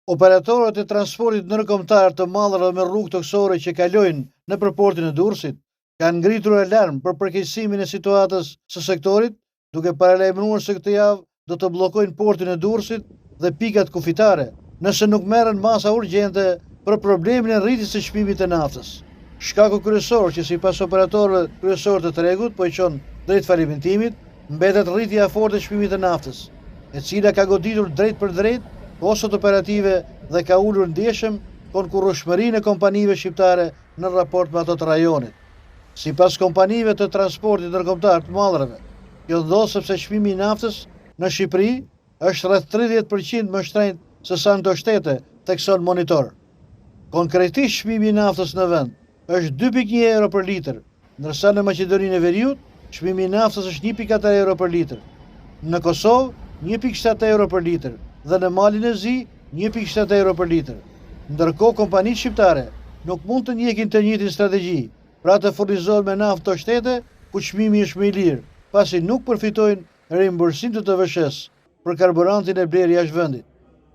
Operatorët e transportit ndërkombëtar të mallrave me rrugë toksore që kalojnë nëpër portin e Durrësit kanë ngritur alarm për përkeqësimin e situatës së sektorit, duke paralajmëruar se këtë javë do të bllokojnë portin e Durrësit dhe pikat kufitare, nëse nuk merren masa urgjente për problemin e rritjes së çmimit të naftës. Shkaku kryesor që sipas operatorëve kryesor të tregut po i çon drejt falimentimit, mbetet rritja e fortë e çmimit të naftës, e cila ka goditur drejt për drejt kostot operative dhe ka ulur ndjeshëm konkurrueshmërinë e kompanive shqiptare në raport me ato të rajonit. Sipas kompanive të transportit ndërkombëtar të mallrave, kjo ndodh sepse çmimi i naftës në Shqipëri është rreth 30% më shtrenjtë se sa në to shtete, thekson Monitor. Konkretisht çmimi i naftës në vend është 2.1 euro për litër, ndërsa në Maqedoninë e Veriut çmimi i naftës është 1.4 euro për litër. Në Kosovë 1.7 euro për litër dhe në Malin e Zi 1.7 euro për litër. Ndërkohë kompanitë shqiptare nuk mund të njekin të njëjtin strategji, pra të furnizohen me naftë to shtete ku çmimi është më i lirë, pasi nuk përfitojnë reimbursim të TVSH për karburantin e blerë jashtë vendit.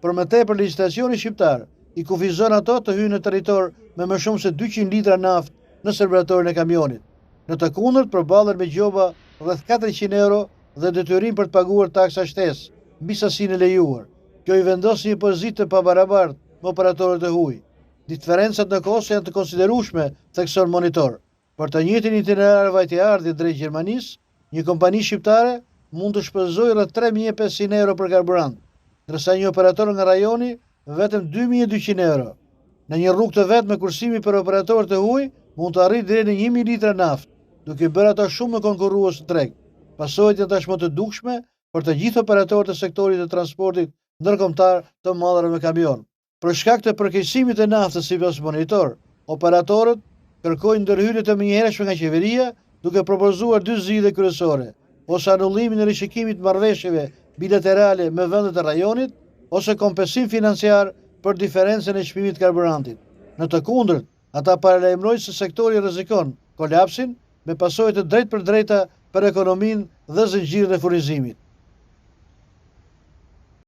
Për më tepër licitacioni shqiptar i kufizon ato të hyjnë në territor me më shumë se 200 litra naftë në serbratorin e kamionit. Në të kundërt përballen me gjoba rreth 400 euro dhe detyrim për të paguar taksa shtesë mbi sasinë e lejuar. Kjo i vendos një pozitë të pabarabartë me operatorët e huaj. Diferencat në kosto janë të konsiderueshme, thekson Monitor. Për të njëjtin itinerar vajtje-ardhje drejt Gjermanisë, një kompani shqiptare mund të shpenzojë rreth 3.500 euro për karburant, ndërsa një operator nga rajoni vetëm 2.200 euro. Në një rrugë të vetë me kursimi për operatorët e huaj mund të arrijë deri në 1.000 litra naftë, duke bërë ato shumë më konkurrues në treg. Pasojat janë tashmë të dukshme për të gjithë operatorët e sektorit të transportit ndërkombëtar të mallrave me kamion. Për shkak të përkeqësimit të naftës sipas Monitor, operatorët kërkojnë ndërhyrje të menjëhershme nga qeveria, duke propozuar dy zgjidhje kryesore: ose anullimin e rishikimit të marrëveshjeve bilaterale me vendet e rajonit, ose kompensim financiar për diferencën e çmimit të karburantit. Në të kundërt, ata paralajmërojnë se sektori rrezikon kolapsin me pasojë të drejtë për drejta për ekonominë dhe zënxhirin e furnizimit.